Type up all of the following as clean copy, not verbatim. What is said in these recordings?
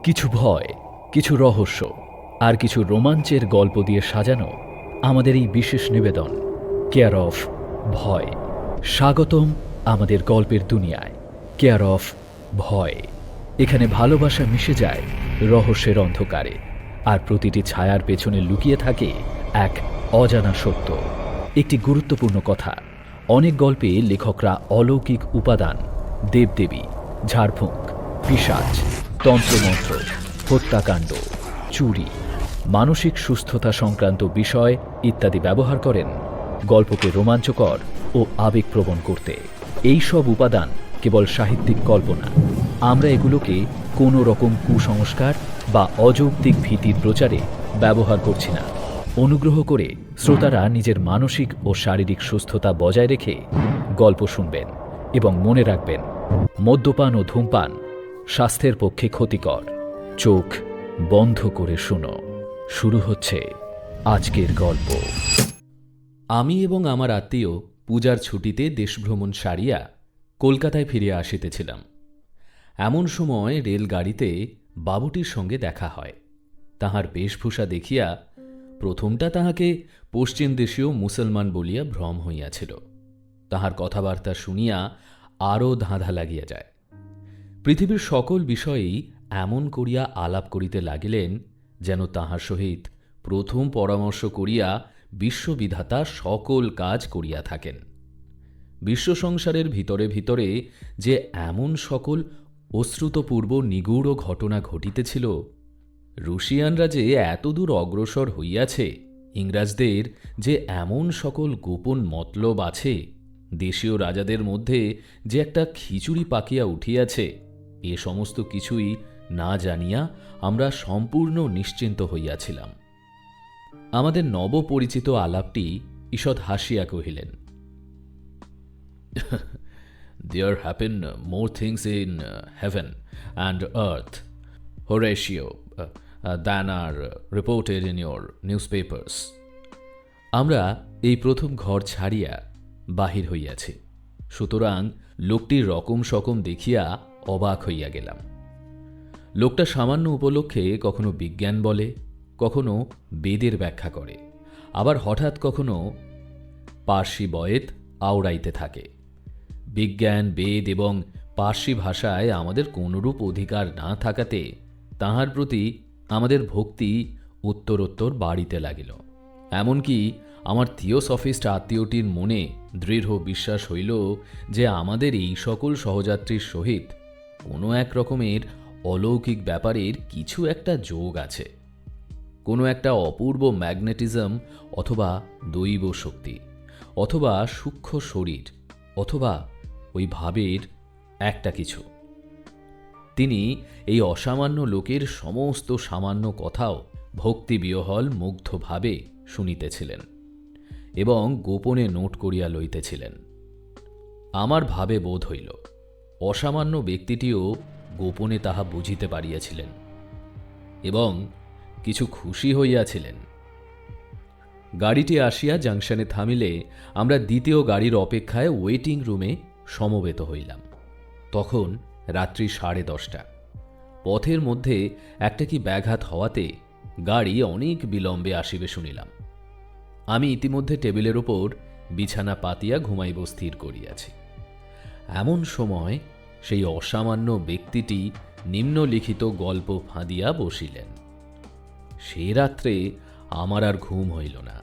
কিছু ভয়, কিছু রহস্য আর কিছু রোমাঞ্চের গল্প দিয়ে সাজানো আমাদের এই বিশেষ নিবেদন কেয়ার অফ ভয়। স্বাগতম আমাদের গল্পের দুনিয়ায় কেয়ার অফ ভয়। এখানে ভালোবাসা মিশে যায় রহস্যের অন্ধকারে, আর প্রতিটি ছায়ার পেছনে লুকিয়ে থাকে এক অজানা সত্য। একটি গুরুত্বপূর্ণ কথা, অনেক গল্পে লেখকরা অলৌকিক উপাদান, দেবদেবী, ঝাড়ফুঁক, পিশাচ, তন্ত্রমন্ত্র, হত্যাকাণ্ড, চুরি, মানসিক সুস্থতা সংক্রান্ত বিষয় ইত্যাদি ব্যবহার করেন গল্পকে রোমাঞ্চকর ও আবেগপ্রবণ করতে। এই সব উপাদান কেবল সাহিত্যিক কল্পনা। আমরা এগুলোকে কোনো রকম কুসংস্কার বা অযৌক্তিক ভীতির প্রচারে ব্যবহার করছি না। অনুগ্রহ করে শ্রোতারা নিজের মানসিক ও শারীরিক সুস্থতা বজায় রেখে গল্প শুনবেন এবং মনে রাখবেন, মদ্যপান ও ধূমপান স্বাস্থ্যের পক্ষে ক্ষতিকর। চোখ বন্ধ করে শুনো। শুরু হচ্ছে আজকের গল্প। আমি এবং আমার আত্মীয় পূজার ছুটিতে দেশভ্রমণ সারিয়া কলকাতায় ফিরে আসিতেছিলাম। এমন সময় রেলগাড়িতে বাবুটির সঙ্গে দেখা হয়। তাহার বেশভূষা দেখিয়া প্রথমটা তাহাকে পশ্চিম দেশীয় মুসলমান বলিয়া ভ্রম হইয়াছিল। তাহার কথাবার্তা শুনিয়া আরও ধাঁধা লাগিয়া যায়। পৃথিবীর সকল বিষয়েই এমন করিয়া আলাপ করিতে লাগিলেন যেন তাহার সহিত প্রথম পরামর্শ করিয়া বিশ্ববিধাতা সকল কাজ করিয়া থাকেন। বিশ্ব সংসারের ভিতরে ভিতরে যে এমন সকল অশ্রুতপূর্ব নিগূঢ় ঘটনা ঘটিতেছিল, রুশিয়ানরা যে এতদূর অগ্রসর হইয়াছে, ইংরাজদের যে এমন সকল গোপন মতলব আছে, দেশীয় রাজাদের মধ্যে যে একটা খিচুড়ি পাকিয়া উঠিয়াছে, এ সমস্ত কিছুই না জানিয়া আমরা সম্পূর্ণ নিশ্চিন্ত হইয়াছিলাম। আমাদের নবপরিচিত আলাপটি ঈষৎ হাসিয়া কহিলেন, "There happen more things in heaven and earth, Horatio, than are reported in your newspapers." আমরা এই প্রথম ঘর ছাড়িয়া বাহির হইয়াছি, সুতরাং লোকটির রকম সকম দেখিয়া অবাক হইয়া গেলাম। লোকটা সামান্য উপলক্ষে কখনো বিজ্ঞান বলে, কখনো বেদের ব্যাখ্যা করে, আবার হঠাৎ কখনো পার্সি বয়েত আওড়াইতে থাকে। বিজ্ঞান, বেদ এবং পার্সি ভাষায় আমাদের কোনরূপ অধিকার না থাকাতে তাহার প্রতি আমাদের ভক্তি উত্তরোত্তর বাড়িতে লাগিল। এমনকি আমার থিওসফিস্ট আত্মীয়টির মনে দৃঢ় বিশ্বাস হইল যে আমাদের এই সকল সহযাত্রীর সহিত কোনো এক রকমের অলৌকিক ব্যাপারের কিছু একটা যোগ আছে, কোনো একটা অপূর্ব ম্যাগনেটিজম অথবা দৈব শক্তি, অথবা সূক্ষ্ম শরীর, অথবা ওই ভাবের একটা কিছু। তিনি এই অসামান্য লোকের সমস্ত সামান্য কথাও ভক্তিবিহ্বল মুগ্ধভাবে শুনিতেছিলেন এবং গোপনে নোট করিয়া লইতেছিলেন। আমার ভাবে বোধ হইল অসামান্য ব্যক্তিটিও গোপনে তাহা বুঝিতে পারিয়াছিলেন এবং কিছু খুশি হইয়াছিলেন। গাড়িটি আসিয়া জাংশনে থামিলে আমরা দ্বিতীয় গাড়ির অপেক্ষায় ওয়েটিং রুমে সমবেত হইলাম। তখন রাত্রি 10:30। পথের মধ্যে একটা কি ব্যাঘাত হওয়াতে গাড়ি অনেক বিলম্বে আসিবে শুনিলাম। আমি ইতিমধ্যে টেবিলের ওপর বিছানা পাতিয়া ঘুমাইব স্থির করিয়াছি। এমন সময় সেই অসামান্য ব্যক্তিটি নিম্নলিখিত গল্প ফাঁদিয়া বসিলেন। সে রাত্রে আমার আর ঘুম হইল না।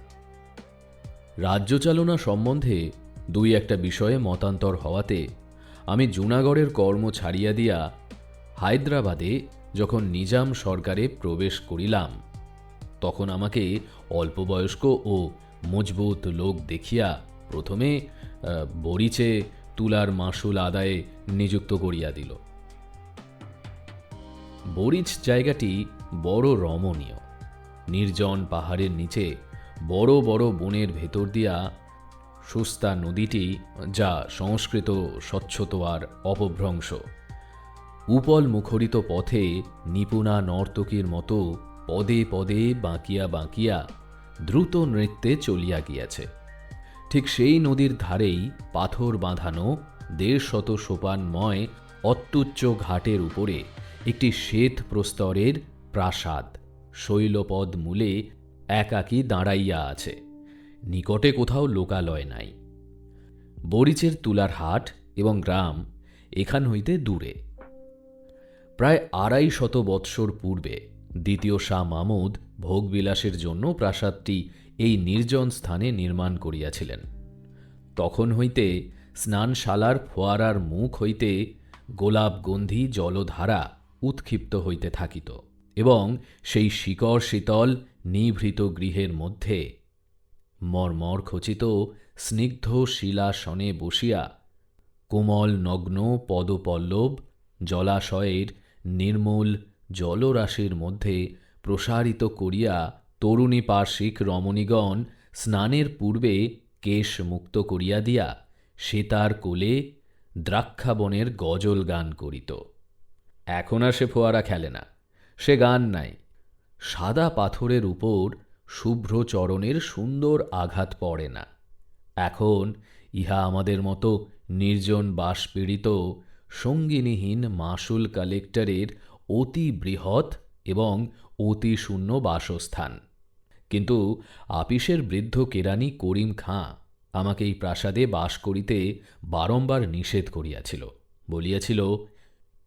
রাজ্যচালনা সম্বন্ধে দুই একটা বিষয়ে মতান্তর হওয়াতে আমি জুনাগড়ের কর্ম ছাড়িয়া দিয়া হায়দ্রাবাদে যখন নিজাম সরকারে প্রবেশ করিলাম, তখন আমাকে অল্পবয়স্ক ও মজবুত লোক দেখিয়া প্রথমে বরিচে তুলার মাসুল আদায়ে নিযুক্ত করিয়া দিল। বরিচ জায়গাটি বড় রমণীয়। নির্জন পাহাড়ের নিচে বড় বড় বনের ভেতর দিয়া সুস্তা নদীটি, যা সংস্কৃত স্বচ্ছতার অপভ্রংশ, উপল মুখরিত পথে নিপুণা নর্তকীর মতো পদে পদে বাঁকিয়া বাঁকিয়া দ্রুত নৃত্যে চলিয়া গিয়াছে। ঠিক সেই নদীর ধারেই পাথর বাঁধানো 150 সোপানময় অত্যুচ্চ ঘাটের উপরে একটি শ্বেত প্রস্তরের প্রাসাদ শৈলপদ মূলে একাকী দাঁড়াইয়া আছে। নিকটে কোথাও লোকালয় নাই। বরিচের তুলার হাট এবং গ্রাম এখান হইতে দূরে। প্রায় ২৫০ বৎসর পূর্বে দ্বিতীয় শাহ মামুদ ভোগবিলাসের জন্য প্রাসাদটি এই নির্জন স্থানে নির্মাণ করিয়াছিলেন। তখন হইতে স্নানশালার ফোয়ারার মুখ হইতে গোলাপগন্ধি জলধারা উৎক্ষিপ্ত হইতে থাকিত এবং সেই শিকড় শীতল নিভৃত গৃহের মধ্যে মর্মর খচিত স্নিগ্ধ শিলাসনে বসিয়া কোমল নগ্ন পদপল্লব জলাশয়ের নির্মূল জলরাশির মধ্যে প্রসারিত করিয়া তরুণী পার্শ্বিক রমণীগণ স্নানের পূর্বে কেশ মুক্ত করিয়া দিয়া সেতার কোলে দ্রাক্ষাবনের গজল গান করিত। এখন আর সে ফোয়ারা খেলে না, সে গান নাই। সাদা পাথরের উপর শুভ্র চরণের সুন্দর আঘাত পড়ে না। এখন ইহা আমাদের মতো নির্জন বাসপীড়িত সঙ্গিনীহীন মাসুল কালেক্টরের অতি বৃহৎ এবং অতি শূন্য বাসস্থান। কিন্তু আপিসের বৃদ্ধ কেরানি করিম খাঁ আমাকে এই প্রাসাদে বাস করিতে বারংবার নিষেধ করিয়াছিল। বলিয়াছিল,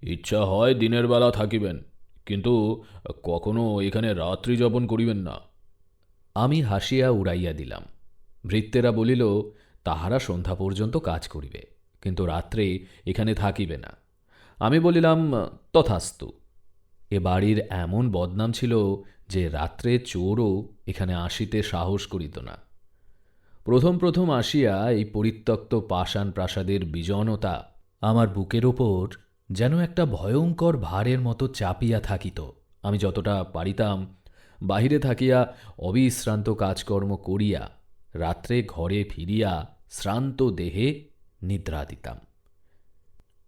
ইচ্ছা হয় দিনের বেলা থাকিবেন, কিন্তু কখনো এখানে রাত্রি যাপন করিবেন না। আমি হাসিয়া উড়াইয়া দিলাম। ভৃত্যেরা বলিল, তাহারা সন্ধ্যা পর্যন্ত কাজ করিবে, কিন্তু রাত্রে এখানে থাকিবে না। আমি বলিলাম, তথাস্তু। এ বাড়ির এমন বদনাম ছিল যে রাত্রে চোরও এখানে আসিতে সাহস করিত না। প্রথম প্রথম আসিয়া এই পরিত্যক্ত পাষাণ প্রাসাদের বিজনতা আমার বুকের ওপর যেন একটা ভয়ঙ্কর ভারের মতো চাপিয়া থাকিত। আমি যতটা পারিতাম বাহিরে থাকিয়া অবিশ্রান্ত কাজকর্ম করিয়া রাত্রে ঘরে ফিরিয়া শ্রান্ত দেহে নিদ্রা দিতাম।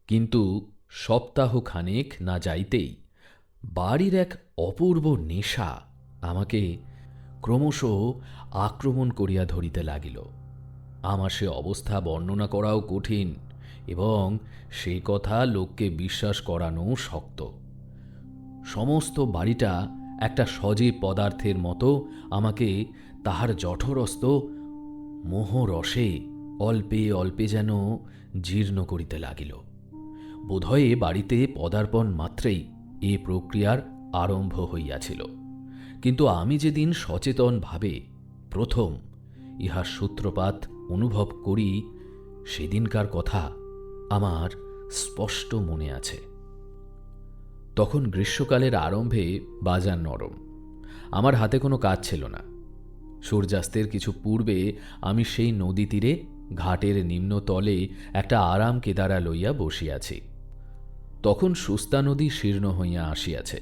কিন্তু সপ্তাহখানেক না যাইতেই বাড়ির এক অপূর্ব নেশা আমাকে ক্রমশ আক্রমণ করিয়া ধরিতে লাগিল। আমার সে অবস্থা বর্ণনা করাও কঠিন এবং সে কথা লোককে বিশ্বাস করানো শক্ত। সমস্ত বাড়িটা একটা সজীব পদার্থের মতো আমাকে তাহার জঠরস্থ মোহরসে অল্পে অল্পে যেন জীর্ণ করিতে লাগিল। বোধহয় বাড়িতে পদার্পণ মাত্রেই এ প্রক্রিয়ার আরম্ভ হইয়াছিল। কিন্তু আমি যেদিন সচেতনভাবে প্রথম ইহার সূত্রপাত অনুভব করি, সেদিনকার কথা আমার স্পষ্ট মনে আছে। তখন গ্রীষ্মকালের আরম্ভে বাজার নরম। আমার হাতে কোনো কাজ ছিল না। সূর্যাস্তের কিছু পূর্বে আমি সেই নদী তীরে ঘাটের নিম্নতলে একটা আরাম কেদারা লইয়া বসিয়াছি। তখন সুস্তা নদী শীর্ণ হইয়া আসিয়াছে।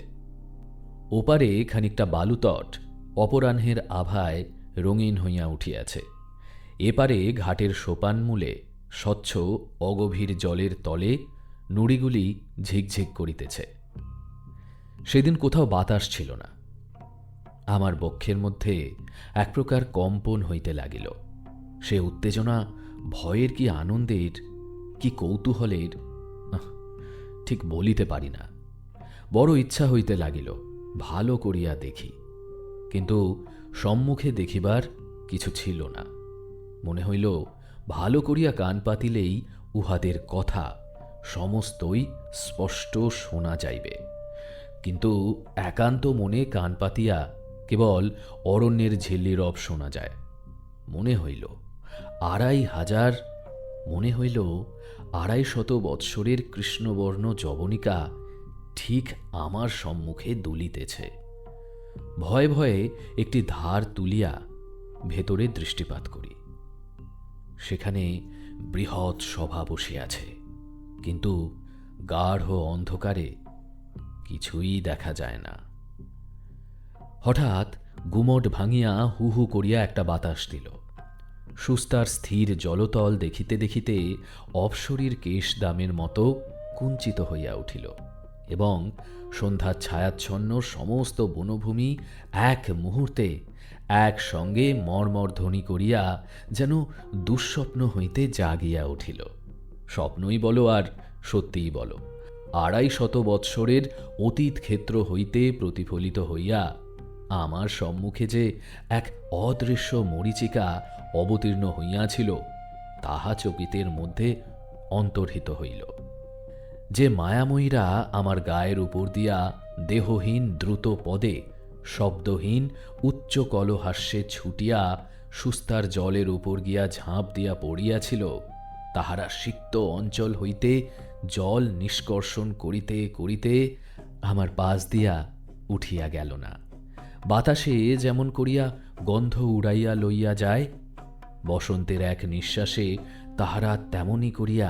ওপারে খানিকটা বালুতট অপরাহ্নের আভায় রঙিন হইয়া উঠিয়াছে। এপারে ঘাটের সোপানমূলে স্বচ্ছ অগভীর জলের তলে নুড়িগুলি ঝিকঝিক করিতেছে। সেদিন কোথাও বাতাস ছিল না। আমার বক্ষের মধ্যে এক প্রকার কম্পন হইতে লাগিল। সে উত্তেজনা ভয়ের কি আনন্দের কি কৌতূহলের ঠিক বলিতে পারি না। বড় ইচ্ছা হইতে লাগিল ভালো করিয়া দেখি, কিন্তু সম্মুখে দেখিবার কিছু ছিল না। মনে হইল ভালো করিয়া কান পাতিলেই উহাদের কথা সমস্তই স্পষ্ট শোনা যাইবে। কিন্তু একান্ত মনে কান পাতিয়া কেবল অরণ্যের ঝিল্লিরব শোনা যায়। মনে হইল ২৫০ বৎসরের কৃষ্ণবর্ণ যবনিকা ঠিক আমার সম্মুখে দুলিতেছে। ভয়ে ভয়ে একটি ধার তুলিয়া ভেতরে দৃষ্টিপাত করি। সেখানে বৃহৎ সভা বসিয়াছে, কিন্তু গাঢ় অন্ধকারে কিছুই দেখা যায় না। হঠাৎ গুমট ভাঙিয়া হু হু করিয়া একটা বাতাস দিল। সুস্তার স্থির জলতল দেখিতে দেখিতে অপসরীর কেশ দামের মতো কুঞ্চিত হইয়া উঠিল এবং সন্ধ্যার ছায়াচ্ছন্ন সমস্ত বনভূমি এক মুহূর্তে একসঙ্গে মর্মরধ্বনি করিয়া যেন দুঃস্বপ্ন হইতে জাগিয়া উঠিল। স্বপ্নই বলো আর সত্যিই বলো, 250 বৎসরের অতীত ক্ষেত্র হইতে প্রতিফলিত হইয়া আমার সম্মুখে যে এক অদৃশ্য মরীচিকা অবতীর্ণ হইয়াছিল, তাহা চকিতের মধ্যে অন্তর্হিত হইল। যে মায়াময়ীরা আমার গায়ের উপর দিয়া দেহহীন দ্রুত পদে শব্দহীন উচ্চ কলহাস্যে ছুটিয়া সুস্তার জলের উপর গিয়া ঝাঁপ দিয়া পড়িয়াছিল, তাহারা সিক্ত অঞ্চল হইতে জল নিষ্কর্ষণ করিতে করিতে আমার পাশ দিয়া উঠিয়া গেল না। বাতাসে যেমন করিয়া গন্ধ উড়াইয়া লইয়া যায়, বসন্তের এক নিঃশ্বাসে তাহারা তেমনি করিয়া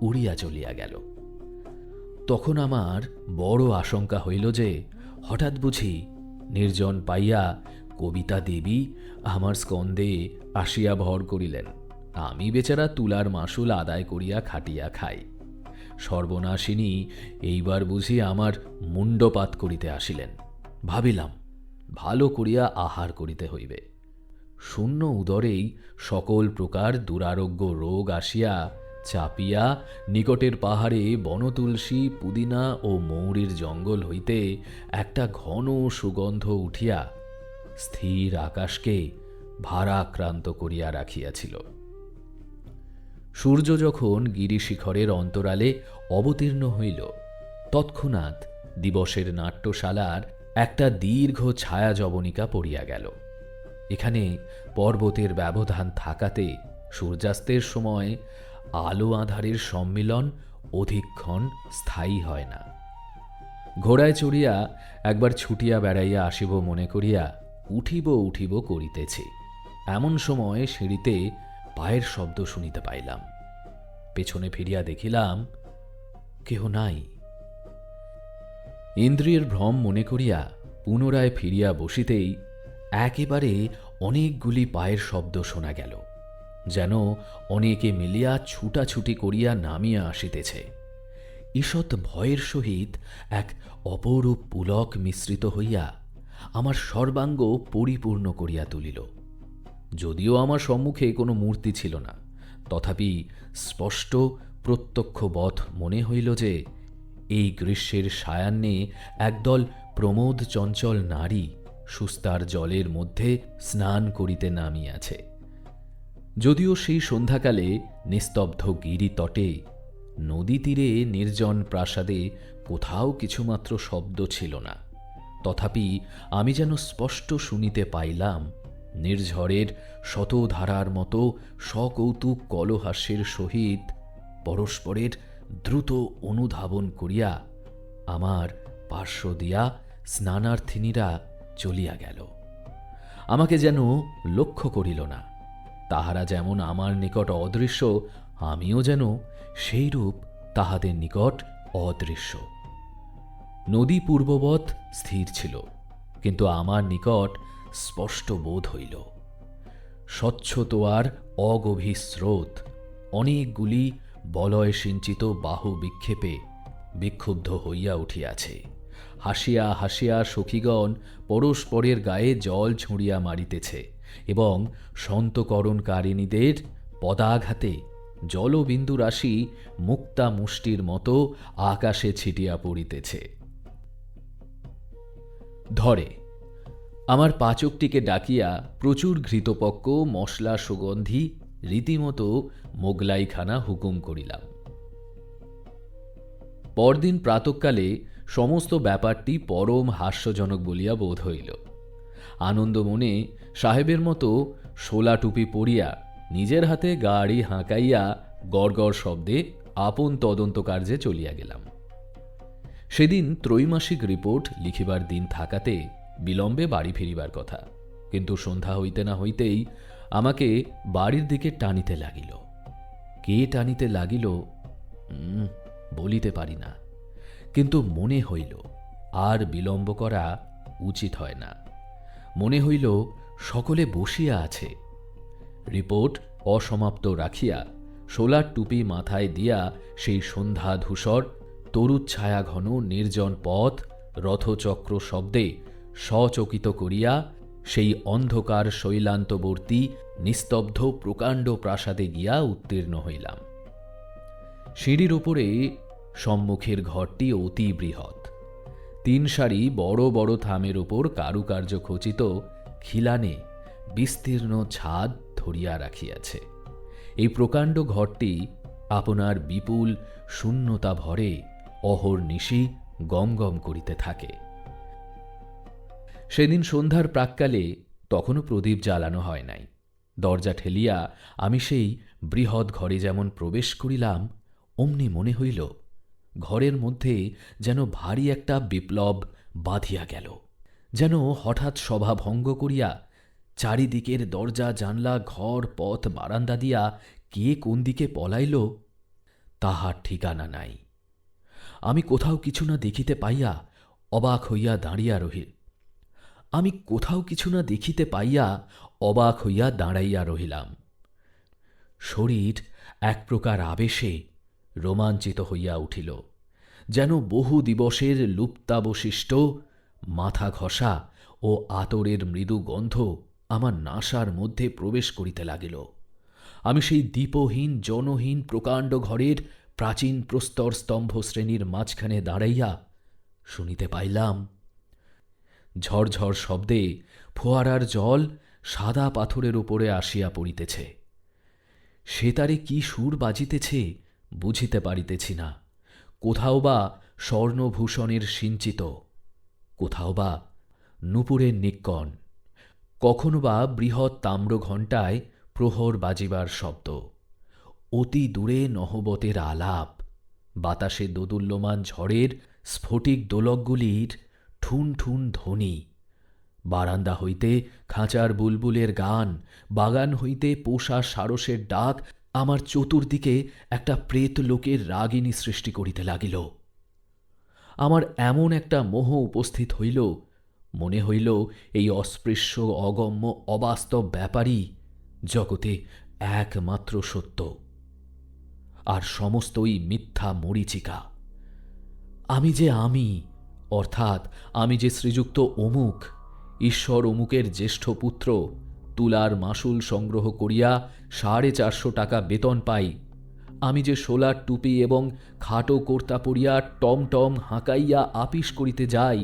উড়িয়া চলিয়া গেল। তখন আমার বড় আশঙ্কা হইল যে হঠাৎ বুঝি নির্জন পাইয়া কবিতা দেবী আমার স্কন্ধে আসিয়া ভর করিলেন। আমি বেচারা তুলার মাসুল আদায় করিয়া খাটিয়া খাই। সর্বনাশিনী এইবার বুঝি আমার মুণ্ডপাত করিতে আসিলেন। ভাবিলাম, ভালো করিয়া আহার করিতে হইবে। শূন্য উদরেই সকল প্রকার দুরারোগ্য রোগ আসিয়া চাপিয়া নিকটের পাহাড়ে বনতুলসী, পুদিনা ও মৌরির জঙ্গল হইতে একটা ঘন সুগন্ধ উঠিয়া স্থির আকাশকে ভারাক্রান্ত করিয়া রাখিয়াছিল। সূর্য যখন গিরিশিখরের অন্তরালে অবতীর্ণ হইল, তৎক্ষণাৎ দিবসের নাট্যশালার একটা দীর্ঘ ছায়া জবনিকা পড়িয়া গেল। এখানে পর্বতের ব্যবধান থাকাতে সূর্যাস্তের সময় আলো আঁধারের সম্মিলন অধিকক্ষণ স্থায়ী হয় না। ঘোড়ায় চড়িয়া একবার ছুটিয়া বেড়াইয়া আসিব মনে করিয়া উঠিব উঠিব করিতেছি, এমন সময় সিঁড়িতে পায়ের শব্দ শুনিতে পাইলাম। পেছনে ফিরিয়া দেখিলাম কেহ নাই। ইন্দ্রিয়ের ভ্রম মনে করিয়া পুনরায় ফিরিয়া বসিতেই একেবারে অনেকগুলি পায়ের শব্দ শোনা গেল, যেন অনেকে মিলিয়া ছুটাছুটি করিয়া নামিয়া আসিতেছে। ঈষৎ ভয়ের সহিত এক অপরূপ পুলক মিশ্রিত হইয়া আমার সর্বাঙ্গ পরিপূর্ণ করিয়া তুলিল। যদিও আমার সম্মুখে কোনো মূর্তি ছিল না, তথাপি স্পষ্ট প্রত্যক্ষবৎ মনে হইল যে এই গ্রীষ্মের সায়াহ্নে একদল প্রমোদ চঞ্চল নারী সুস্তার জলের মধ্যে স্নান করিতে নামিয়াছে। যদিও সেই সন্ধ্যাকালে নিস্তব্ধ গিরিতটে নদী তীরে নির্জন প্রাসাদে কোথাও কিছুমাত্র শব্দ ছিল না, তথাপি আমি যেন স্পষ্ট শুনিতে পাইলাম নির্ঝরের শতধারার মতো সকৌতুক কলহাস্যের সহিত পরস্পরের দ্রুত অনুধাবন করিয়া আমার পার্শ্ব দিয়া স্নানার্থিনীরা চলিয়া গেল। আমাকে যেন লক্ষ্য করিল না। তাহারা যেমন আমার নিকট অদৃশ্য, আমিও যেন সেইরূপ তাহাদের নিকট অদৃশ্য। নদী পূর্ববৎ স্থির ছিল, কিন্তু আমার নিকট স্পষ্ট বোধ হইল স্বচ্ছ তোয়ার অগভীর স্রোত অনেকগুলি বলয় সিঞ্চিত বাহু বিক্ষেপে বিক্ষুব্ধ হইয়া উঠিয়াছে। হাসিয়া হাসিয়া সখীগণ পরস্পরের গায়ে জল ছুঁড়িয়া মারিতেছে এবং সন্তকরণকারিণীদের পদাঘাতে জলবিন্দু রাশি মুক্তা মুষ্টির মতো আকাশে ছিটিয়া পড়িতেছে। ধরে আমার পাচকটিকে ডাকিয়া প্রচুর ঘৃতপক্ক মশলা সুগন্ধি রীতিমতো মোগলাইখানা হুকুম করিলাম। পরদিন প্রাতঃকালে সমস্ত ব্যাপারটি পরম হাস্যজনক বলিয়া বোধ হইল। আনন্দ মনে সাহেবের মতো শোলা টুপি পরিয়া নিজের হাতে গাড়ি হাঁকাইয়া গড়গড় শব্দে আপন তদন্ত কার্যে চলিয়া গেলাম। সেদিন ত্রৈমাসিক রিপোর্ট লিখিবার দিন থাকাতে বিলম্বে বাড়ি ফিরিবার কথা, কিন্তু সন্ধ্যা হইতে না হইতেই আমাকে বাড়ির দিকে টানিতে লাগিল। কে টানিতে লাগিল বলিতে পারি না, কিন্তু মনে হইল আর বিলম্ব করা উচিত হয় না। মনে হইল সকলে বসিয়া আছে। রিপোর্ট অসমাপ্ত রাখিয়া শোলার টুপি মাথায় দিয়া সেই সন্ধ্যা ধূসর তরুচ্ছায়া ঘন নির্জন পথ রথচক্র শব্দে সচকিত করিয়া সেই অন্ধকার শৈলান্তবর্তী নিস্তব্ধ প্রকাণ্ড প্রাসাদে গিয়া উত্তীর্ণ হইলাম। সিঁড়ির উপরে সম্মুখের ঘরটি অতি বৃহৎ। 3 সারি বড় বড় থামের উপর কারুকার্য খচিত খিলানে বিস্তীর্ণ ছাদ ধরিয়া রাখিয়াছে। এই প্রকাণ্ড ঘরটি আপনার বিপুল শূন্যতা ভরে অহর্নিশি গম গম করিতে থাকে। সেদিন সন্ধ্যার প্রাক্কালে তখনও প্রদীপ জ্বালানো হয় নাই। দরজা ঠেলিয়া আমি সেই বৃহৎ ঘরে যেমন প্রবেশ করিলাম, অমনি মনে হইল ঘরের মধ্যে যেন ভারী একটা বিপ্লব বাঁধিয়া গেল। যেন হঠাৎ সভা ভঙ্গ করিয়া চারিদিকের দরজা জানলা ঘর পথ বারান্দা দিয়া কে কোন দিকে পলাইল তাহার ঠিকানা নাই। আমি কোথাও কিছু না দেখিতে পাইয়া অবাক হইয়া দাঁড়াইয়া রহিলাম। শরীর এক প্রকার আবেশে রোমাঞ্চিত হইয়া উঠিল, যেন বহু দিবসের লুপ্তাবশিষ্ট মাথা ঘষা ও আতরের মৃদু গন্ধ আমার নাসার মধ্যে প্রবেশ করিতে লাগিল। আমি সেই দীপহীন জনহীন প্রকাণ্ড ঘরের প্রাচীন প্রস্তর স্তম্ভ শ্রেণীর মাঝখানে দাঁড়াইয়া শুনিতে পাইলাম ঝরঝর শব্দে ফোয়ারার জল সাদা পাথরের উপরে আসিয়া পড়িতেছে। সেতারে কি সুর বাজিতেছে বুঝিতে পারিতেছি না। কোথাও বা স্বর্ণভূষণের সিঞ্চিত, কোথাও বা নূপুরের নিক্কণ, কখনো বা বৃহৎ তাম্র ঘণ্টায় প্রহর বাজিবার শব্দ। অতি দূরে নহবতের আলাপ, বাতাসে দোদুল্যমান ঝড়ের স্ফটিক দোলকগুলির ঠুন ঠুন ধ্বনি, বারান্দা হইতে খাঁচার বুলবুলের গান, বাগান হইতে পোষা সারসের ডাক আমার চতুর্দিকে একটা প্রেত লোকের রাগিনী সৃষ্টি করিতে লাগিল। আমার এমন একটা মোহ উপস্থিত হইল, মনে হইল এই অস্পৃশ্য অগম্য অবাস্তব ব্যাপারই জগতে একমাত্র সত্য, আর সমস্তই মিথ্যা মরীচিকা। আমি যে আমি, অর্থাৎ আমি যে শ্রীযুক্ত অমুক, ঈশ্বর অমুকের জ্যেষ্ঠ পুত্র, তুলার মাসুল সংগ্রহ করিয়া 450 টাকা বেতন পাই, আমি যে শোলার টুপি এবং খাটো কর্তা পরিয়া টমটম হাঁকাইয়া আপিস করিতে যাই,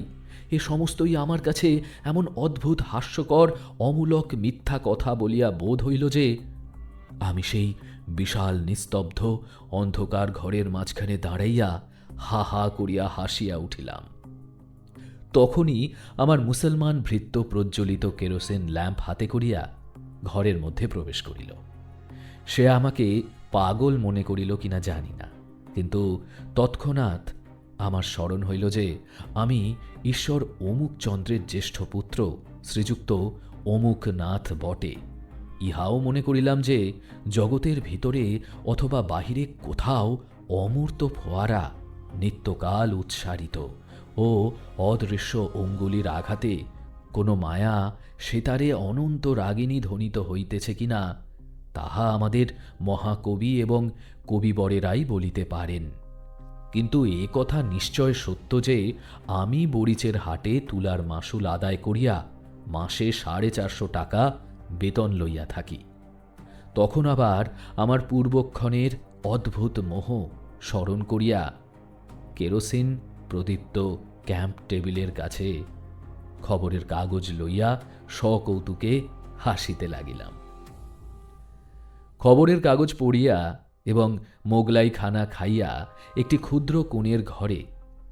এ সমস্তই আমার কাছে এমন অদ্ভুত হাস্যকর অমূলক মিথ্যা কথা বলিয়া বোধ হইল যে আমি সেই বিশাল নিস্তব্ধ অন্ধকার ঘরের মাঝখানে দাঁড়াইয়া হা হা করিয়া হাসিয়া উঠিলাম। তখনই আমার মুসলমান ভৃত্য প্রজ্বলিত কেরোসিন ল্যাম্প হাতে করিয়া ঘরের মধ্যে প্রবেশ করিল। সে আমাকে পাগল মনে করিল কিনা জানি না, কিন্তু তৎক্ষণাৎ আমার স্মরণ হইল যে আমি ঈশ্বর অমুক চন্দ্রের জ্যেষ্ঠ পুত্র শ্রীযুক্ত অমুক নাথ বটে। ইহাও মনে করিলাম যে জগতের ভিতরে অথবা বাহিরে কোথাও অমূর্ত ফোয়ারা নিত্যকাল উৎসারিত ও অদৃশ্য অঙ্গুলির আঘাতে কোনো মায়া সেতারে অনন্ত রাগিনী ধ্বনিত হইতেছে কিনা তাহা আমাদের মহাকবি এবং কবিবরেরাই বলিতে পারেন। কিন্তু এ কথা নিশ্চয় সত্য যে আমি বরিচের হাটে তুলার মাসুল আদায় করিয়া মাসে 450 টাকা বেতন লইয়া থাকি। তখন আবার আমার পূর্বক্ষণের অদ্ভুত মোহ স্মরণ করিয়া কেরোসিন প্রদীপ্ত ক্যাম্প টেবিলের কাছে খবরের কাগজ লইয়া সকৌতুকে হাসিতে লাগিলাম। খবরের কাগজ পড়িয়া এবং মোগলাই খানা খাইয়া একটি ক্ষুদ্র কোণের ঘরে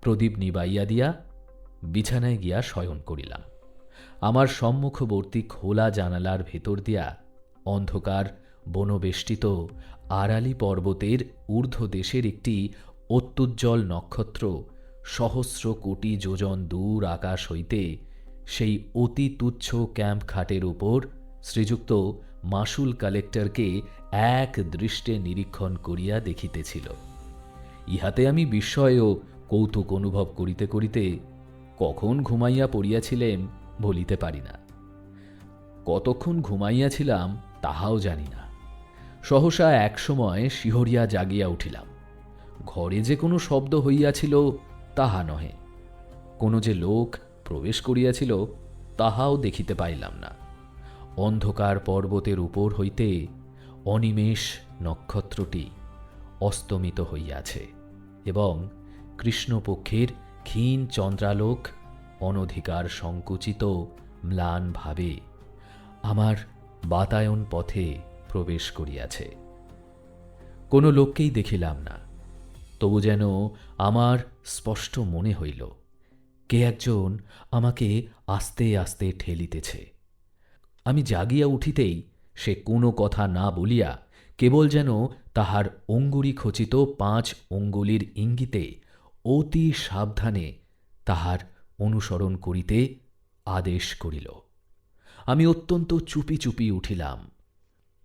প্রদীপ নিবাইয়া দিয়া বিছানায় গিয়া শয়ন করিলাম। আমার সম্মুখবর্তী খোলা জানালার ভেতর দিয়া অন্ধকার বনবেষ্টিত আড়ালি পর্বতের ঊর্ধ্বদেশের একটি অত্যুজ্জ্বল নক্ষত্র সহস্র কোটি যোজন দূর আকাশ হইতে সেই অতি তুচ্ছ ক্যাম্প খাটের উপর শ্রীযুক্ত মাসুল কালেক্টরকে এক দৃষ্টে নিরীক্ষণ করিয়া দেখিতেছিল। ইহাতে আমি বিস্ময় ও কৌতুক অনুভব করিতে করিতে কখন ঘুমাইয়া পড়িয়াছিলেম বলিতে পারি না। কতক্ষণ ঘুমাইয়াছিলাম তাহাও জানি না। সহসা একসময় শিহরিয়া জাগিয়া উঠিলাম। ঘরে যে কোনো শব্দ হইয়াছিল তাহা নহে, কোনো যে লোক প্রবেশ করিয়াছিল তাহাও দেখিতে পাইলাম না। অন্ধকার পর্বতের উপর হইতে অনিমেষ নক্ষত্রটি অস্তমিত হইয়াছে এবং কৃষ্ণপক্ষের ক্ষীণ চন্দ্রালোক অনধিকার সংকুচিত ম্লান ভাবে আমার বাতায়ন পথে প্রবেশ করিয়াছে। কোনো লোককেই দেখিলাম না, তবু যেন আমার স্পষ্ট মনে হইল কে একজন আমাকে আস্তে আস্তে ঠেলিতেছে। আমি জাগিয়া উঠিতেই সে কোনো কথা না বলিয়া কেবল যেন তাহার অঙ্গুরি খচিত 5 অঙ্গুলির ইঙ্গিতে অতি সাবধানে তাহার অনুসরণ করিতে আদেশ করিল। আমি অত্যন্ত চুপি চুপি উঠিলাম।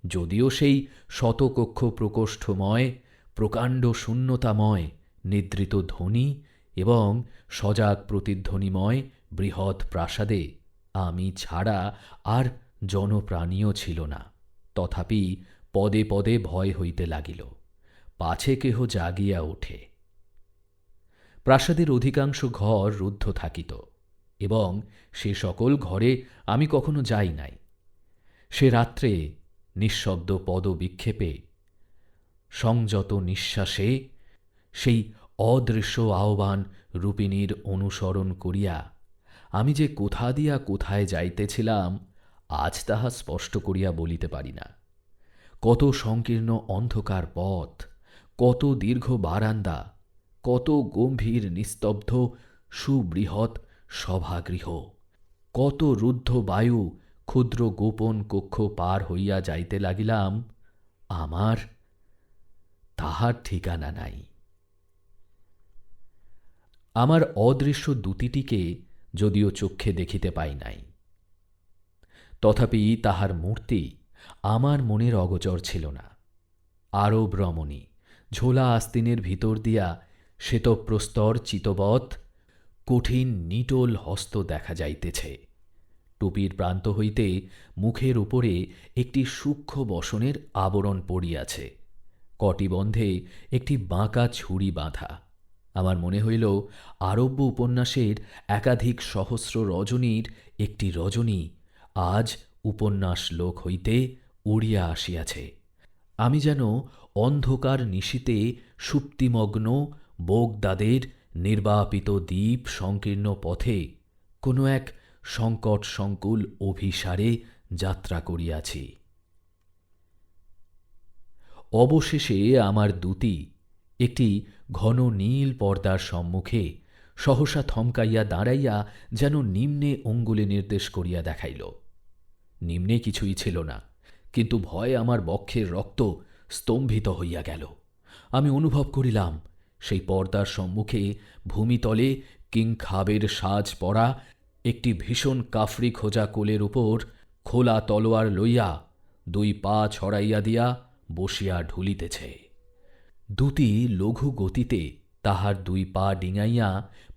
যদিও সেই শতকক্ষ প্রকোষ্ঠময় প্রকাণ্ড শূন্যতাময় নিদ্রিত ধ্বনি এবং সজাগ প্রতিধ্বনিময় বৃহৎ প্রাসাদে আমি ছাড়া আর জনপ্রাণীও ছিল না, তথাপি পদে পদে ভয় হইতে লাগিল, পাছে কেহ জাগিয়া ওঠে। প্রাসাদের অধিকাংশ ঘর রুদ্ধ থাকিত এবং সে সকল ঘরে আমি কখনো যাই নাই। সে রাত্রে নিঃশব্দ পদবিক্ষেপে সংযত নিঃশ্বাসে সেই অদৃশ্য আহ্বান রূপিণীর অনুসরণ করিয়া আমি যে কোথা দিয়া কোথায় যাইতেছিলাম আজ তাহা স্পষ্ট করিয়া বলিতে পারি না। কত সংকীর্ণ অন্ধকার পথ, কত দীর্ঘ বারান্দা, কত গম্ভীর নিস্তব্ধ সুবৃহৎ সভাগৃহ, কত রুদ্ধ বায়ু ক্ষুদ্র গোপন কক্ষ পার হইয়া যাইতে লাগিলাম, আমার তাহার ঠিকানা নাই। আমার অদৃশ্য দূতিটিকে যদিও চক্ষে দেখিতে পাই নাই, তথাপি তাহার মূর্তি আমার মনের অগোচর ছিল না। আরব রমণী ঝোলা আস্তিনের ভিতর দিয়া শ্বেতপ্রস্তর চিতবৎ কঠিন নিটোল হস্ত দেখা যাইতেছে। টুপির প্রান্ত হইতে মুখের উপরে একটি সূক্ষ্ম বসনের আবরণ পড়িয়াছে, কটিবন্ধে একটি বাঁকা ছুরি বাঁধা। আমার মনে হইল আরব্য উপন্যাসের একাধিক সহস্র রজনীর একটি রজনী আজ উপন্যাস লোক হইতে উড়িয়া আসিয়াছে। আমি যেন অন্ধকার নিশীতে সুপ্তিমগ্ন বোগদাদের নির্বাপিত দ্বীপ সংকীর্ণ পথে কোনো এক সংকট সংকুল অভিসারে যাত্রা করিয়াছি। অবশেষে আমার দূতি একটি ঘন নীল পর্দার সম্মুখে সহসা থমকাইয়া দাঁড়াইয়া যেন নিম্নে অঙ্গুলি নির্দেশ করিয়া দেখাইল। নিম্নে কিছুই ছিল না, কিন্তু ভয়ে আমার বক্ষের রক্ত স্তম্ভিত হইয়া গেল। আমি অনুভব করিলাম সেই পর্দার সম্মুখে ভূমিতলে কিংখাবের সাজ পরা একটি ভীষণ কাফরি খোঁজা কোলের উপর খোলা তলোয়ার লইয়া 2 পা ছড়াইয়া দিয়া বসিয়া ঢুলিতেছে। দূতি লঘু গতিতে তাহার 2 পা ডিঙাইয়া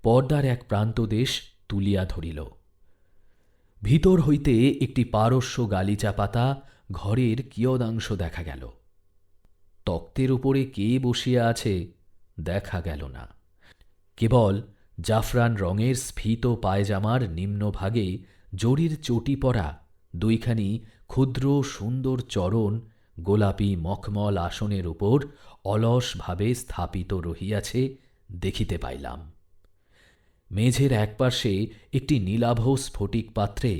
পর্দার এক প্রান্তদেশ তুলিয়া ধরিল। ভিতর হইতে একটি পারস্য গালিচা পাতা ঘরের কিয়দাংশ দেখা গেল। তক্তের উপরে কে বসিয়া আছে দেখা গেল না, কেবল জাফরান রঙের স্ফীত পায়জামার নিম্নভাগে জরির চটি পরা 2খানি ক্ষুদ্র সুন্দর চরণ গোলাপি মখমল আসনের উপর অলসভাবে স্থাপিত রহিয়াছে দেখিতে পাইলাম। মেঝের একপার্শ্বে একটি নীলাভ স্ফটিক পাত্রে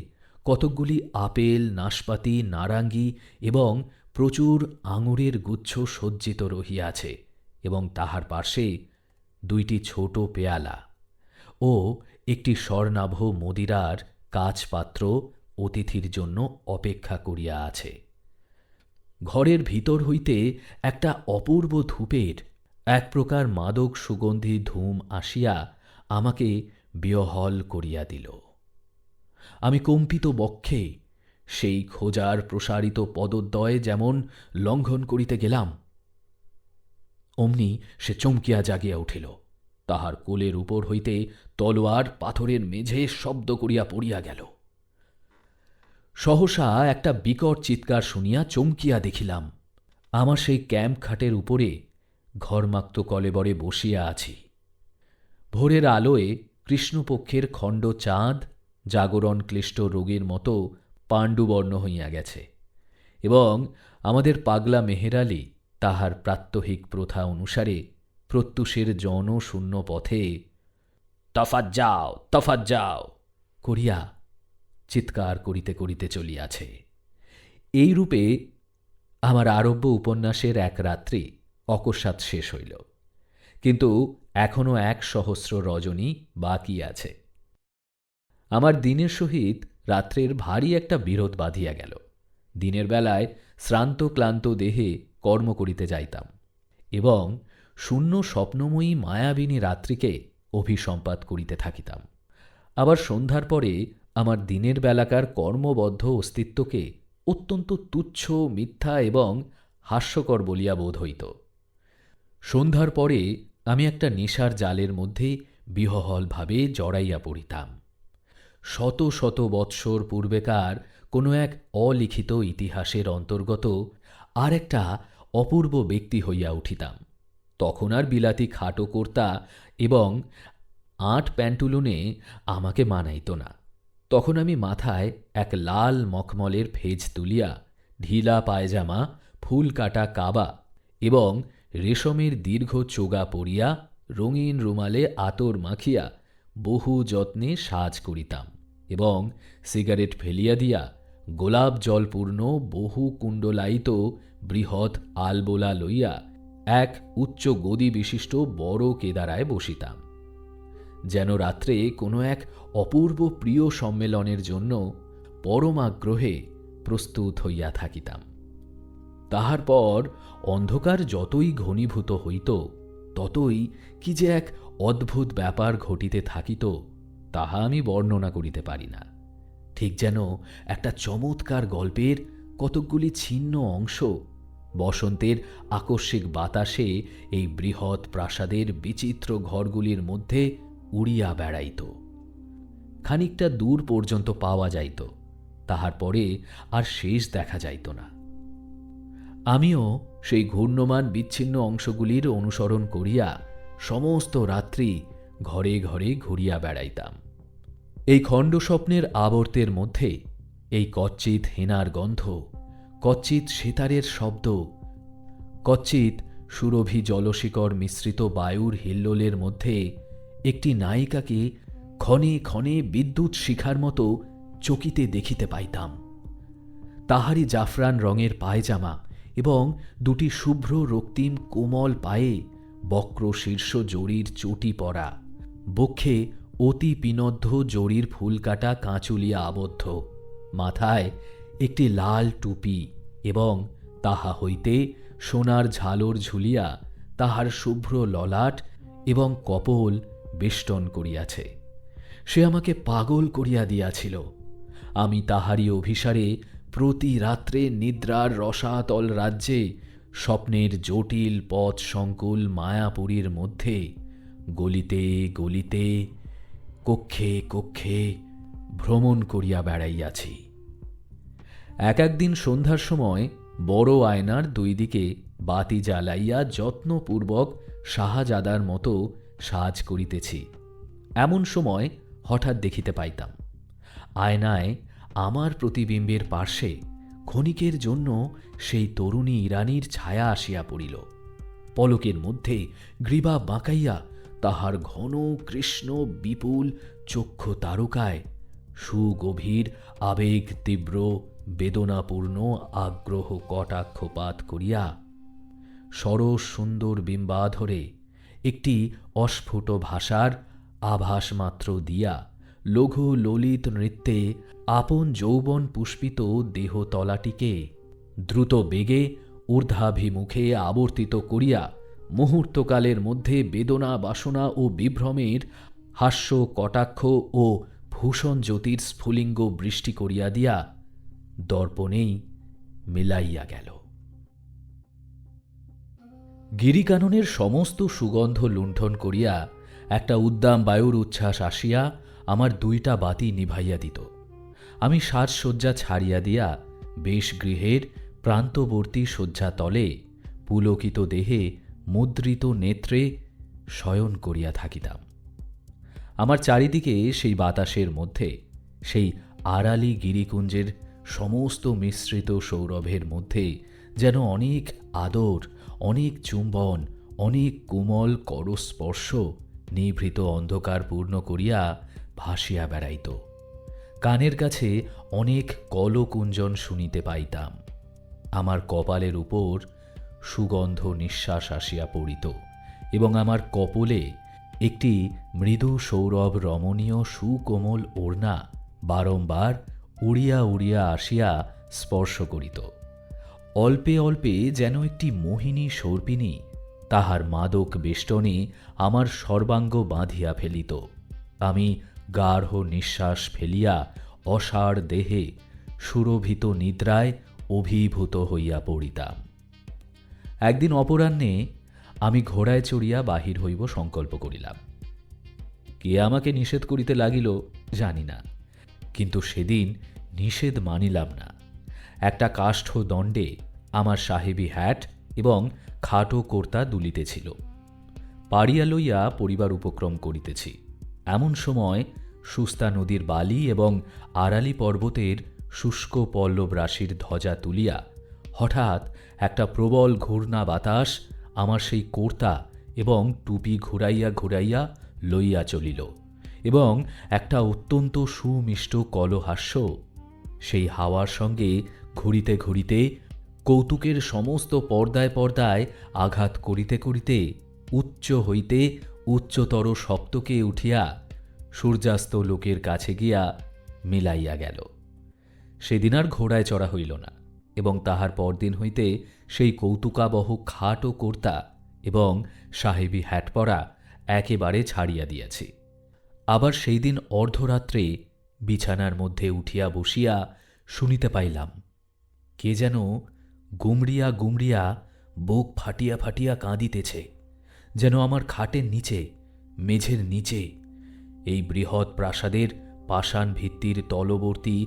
কতকগুলি আপেল, নাশপাতি, নারাঙ্গি এবং প্রচুর আঙুরের গুচ্ছ সজ্জিত রহিয়াছে এবং তাহার পার্শ্বে 2টি ছোট পেয়ালা ও একটি স্বর্ণাভ মদিরার কাচপাত্র অতিথির জন্য অপেক্ষা করিয়া আছে। ঘরের ভিতর হইতে একটা অপূর্ব ধূপের এক প্রকার মাদক সুগন্ধি ধূম আসিয়া আমাকে বিহ্বল করিয়া দিল। আমি কম্পিত বক্ষে সেই খোঁজার প্রসারিত পদদ্বয় যেমন লঙ্ঘন করিতে গেলাম, অমনি সে চমকিয়া জাগিয়া উঠিল। তাহার কোলের উপর হইতে তলোয়ার পাথরের মেঝে শব্দ করিয়া পড়িয়া গেল। সহসা একটা বিকট চিৎকার শুনিয়া চমকিয়া দেখিলাম আমার সেই ক্যাম্প খাটের উপরে ঘর্মাক্ত কলেবরে বসিয়া আছি। ভোরের আলোয় কৃষ্ণপক্ষের খণ্ড চাঁদ জাগরণ ক্লিষ্ট রোগীর মতো পাণ্ডুবর্ণ হইয়া গেছে এবং আমাদের পাগলা মেহের আলী তাহার প্রাত্যহিক প্রথা অনুসারে প্রত্যুষের জনশূন্য পথে তফাৎ যাও করিয়া চিৎকার করিতে করিতে চলিয়াছে। এই রূপে আমার আরব্য উপন্যাসের এক রাত্রি অকস্মাৎ শেষ হইল, কিন্তু এখনও 100 রজনী বাকি আছে। আমার দিনের সহিত রাত্রের ভারী একটা বিরোধ বাঁধিয়া গেল। দিনের বেলায় শ্রান্ত ক্লান্ত দেহে কর্ম করিতে যাইতাম এবং শূন্য স্বপ্নময়ী মায়াবিনী রাত্রিকে অভিসম্পাত করিতে থাকিতাম। আবার সন্ধ্যার পরে আমার দিনের বেলাকার কর্মবদ্ধ অস্তিত্বকে অত্যন্ত তুচ্ছ, মিথ্যা এবং হাস্যকর বলিয়া বোধ হইত। সন্ধ্যার পরে আমি একটা নেশার জালের মধ্যে বিহ্বলভাবে জড়াইয়া পড়িতাম। শত শত বৎসর পূর্বেকার কোনো এক অলিখিত ইতিহাসের অন্তর্গত আর একটা অপূর্ব ব্যক্তি হইয়া উঠিতাম। তখন আর বিলাতি খাটো কর্তা এবং 8 প্যান্টুলুনে আমাকে মানাইত না। তখন আমি মাথায় এক লাল মখমলের ফেজ তুলিয়া, ঢিলা পায়জামা, ফুল কাটা কাবা এবং রেশমের দীর্ঘ চোগা পরিয়া, রঙিন রুমালে আতর মাখিয়া বহু যত্নে সাজ করিতাম এবং সিগারেট ফেলিয়া দিয়া গোলাপ জলপূর্ণ বহু কুণ্ডলায়িত বৃহৎ আলবোলা লইয়া এক উচ্চ গদি বিশিষ্ট বড় কেদারায় বসিতাম, যেন রাত্রে কোনো এক অপূর্ব প্রিয় সম্মেলনের জন্য পরমাগ্রহে প্রস্তুত হইয়া থাকিতাম। তাহার পর অন্ধকার যতই ঘনীভূত হইত, ততই কি যে এক অদ্ভুত ব্যাপার ঘটিতে থাকিত, তাহা আমি বর্ণনা করিতে পারি না। ঠিক যেন একটা চমৎকার গল্পের কতকগুলি ছিন্ন অংশ বসন্তের আকস্মিক বাতাসে এই বৃহৎ প্রাসাদের বিচিত্র ঘরগুলির মধ্যে উড়িয়া বেড়াইত। খানিকটা দূর পর্যন্ত পাওয়া যাইত, তাহার পরে আর শেষ দেখা যাইত না। আমিও সেই ঘূর্ণমান বিচ্ছিন্ন অংশগুলির অনুসরণ করিয়া সমস্ত রাত্রি ঘরে ঘরে ঘুরিয়া বেড়াইতাম। এই খণ্ডস্বপ্নের আবর্তের মধ্যে এই কচ্চিৎ হেনার গন্ধ, কচ্চিৎ সেতারের শব্দ, কচ্চিৎ সুরভি জলশিকর মিশ্রিত বায়ুর হিল্লোলের মধ্যে একটি নায়িকাকে ক্ষণে ক্ষণে বিদ্যুৎ শিখার মতো চকিতে দেখিতে পাইতাম। তাহারই জাফরান রঙের পায়জামা এবং দুটি শুভ্র রক্তিম কোমল পায়ে বক্র শীর্ষ জরির চটি পরা, বক্ষে অতি পিনদ্ধ জরির ফুলকাটা কাঁচুলিয়া আবদ্ধ, মাথায় একটি লাল টুপি এবং তাহা হইতে সোনার ঝালর ঝুলিয়া তাহার শুভ্র ললাট এবং কপোল বেষ্টন করিয়াছে। সে আমাকে পাগল করিয়া দিয়াছিল। আমি তাহারই অভিসারে প্রতি রাত্রে নিদ্রার রসাতল রাজ্যে স্বপ্নের জটিল পথ সংকুল মায়াপুরীর মধ্যে গলিতে গলিতে, কক্ষে কক্ষে ভ্রমণ করিয়া বেড়াইয়াছি। এক একদিন সন্ধ্যার সময় বড় আয়নার দুই দিকে বাতি জ্বালাইয়া যত্নপূর্বক শাহজাদার মতো সাজ করিতেছি। এমন সময় হঠাৎ দেখিতে পাইতাম আয়নায় আমার প্রতিবিম্বের পার্শ্বে ক্ষণিকের জন্য সেই তরুণী ইরানীর ছায়া আসিয়া পড়িল। পলকের মধ্যে গ্রীবা বাঁকাইয়া তাহার ঘন কৃষ্ণ বিপুল চক্ষু তারকায় সুগভীর আবেগ তীব্র বেদনাপূর্ণ আগ্রহ কটাক্ষপাত করিয়া সরস সুন্দর বিম্বাধরে একটি অস্ফুট ভাষার আভাস মাত্র দিয়া লঘু ললিত নৃত্যে আপন যৌবন পুষ্পিত দেহতলাটিকে দ্রুত বেগে ঊর্ধ্বাভিমুখে আবর্তিত করিয়া মুহূর্তকালের মধ্যে বেদনা বাসনা ও বিভ্রমের হাস্য কটাক্ষ ও ভূষণ জ্যোতির স্ফুলিঙ্গ বৃষ্টি করিয়া দিয়া দর্পণেই মিলাইয়া গেল। গিরিকাননের সমস্ত সুগন্ধ লুণ্ঠন করিয়া একটা উদ্দাম বায়ুর উচ্ছ্বাস আসিয়া আমার দুইটা বাতি নিভাইয়া দিত। আমি সাজসজ্জা ছাড়িয়া দিয়া বেশ গৃহের প্রান্তবর্তী শয্যাতলে পুলকিত দেহে মুদ্রিত নেত্রে শয়ন করিয়া থাকিতাম। আমার চারিদিকে সেই বাতাসের মধ্যে, সেই আড়ালি গিরিকুঞ্জের সমস্ত মিশ্রিত সৌরভের মধ্যে যেন অনেক আদর, অনেক চুম্বন, অনেক কোমল করস্পর্শ নিভৃত অন্ধকার পূর্ণ করিয়া ভাসিয়া বেড়াইত। কানের কাছে অনেক কলকুঞ্জন শুনিতে পাইতাম। আমার কপালের উপর সুগন্ধ নিঃশ্বাস আসিয়া পড়িত এবং আমার কপোলে একটি মৃদু সৌরভ রমণীয় সুকোমল ওড়না বারংবার উড়িয়া উড়িয়া আসিয়া স্পর্শ করিত। অল্পে অল্পে যেন একটি মোহিনী সর্পিণী তাহার মাদক বেষ্টনে আমার সর্বাঙ্গ বাঁধিয়া ফেলিত। আমি গাঢ় নিঃশ্বাস ফেলিয়া অসাড় দেহে সুরভিত নিদ্রায় অভিভূত হইয়া পড়িতাম। একদিন অপরাহ্নে আমি ঘোড়ায় চড়িয়া বাহির হইব সংকল্প করিলাম। কে আমাকে নিষেধ করিতে লাগিল জানি না, কিন্তু সেদিন নিষেধ মানিলাম না। একটা কাষ্ঠ দণ্ডে আমার সাহেবী হ্যাট এবং খাটো কর্তা দুলিতেছিল। পাড়িয়া লইয়া পরিবার উপক্রম করিতেছি। এমন সময় সুস্তা নদীর বালি এবং আড়ালি পর্বতের শুষ্ক পল্লব রাশির ধ্বজা তুলিয়া হঠাৎ একটা প্রবল ঘূর্ণা বাতাস আমার সেই কর্তা এবং টুপি ঘুরাইয়া ঘুরাইয়া লইয়া চলিল, এবং একটা অত্যন্ত সুমিষ্ট কলহাস্য সেই হাওয়ার সঙ্গে ঘুরিতে ঘুরিতে কৌতুকের সমস্ত পর্দায় পর্দায় আঘাত করিতে করিতে উচ্চ হইতে উচ্চতর সপ্তকে উঠিয়া সূর্যাস্ত লোকের কাছে গিয়া মিলাইয়া গেল। সেদিন আর ঘোড়ায় চড়া হইল না, এবং তাহার পরদিন হইতে সেই কৌতুকাবহ খাটো কর্তা এবং সাহেবী হ্যাট পরা একেবারে ছাড়িয়া দিয়াছি। আবার সেই দিন অর্ধরাত্রে বিছানার মধ্যে উঠিয়া বসিয়া শুনিতে পাইলাম কে যেন গুমড়িয়া গুমড়িয়া বুক ফাটিয়া ফাটিয়া কাঁদিতেছে, যেন আমার খাটের নিচে, মেঝের নিচে, এই বৃহৎ প্রাসাদের পাষাণ ভিত্তির তলবর্তী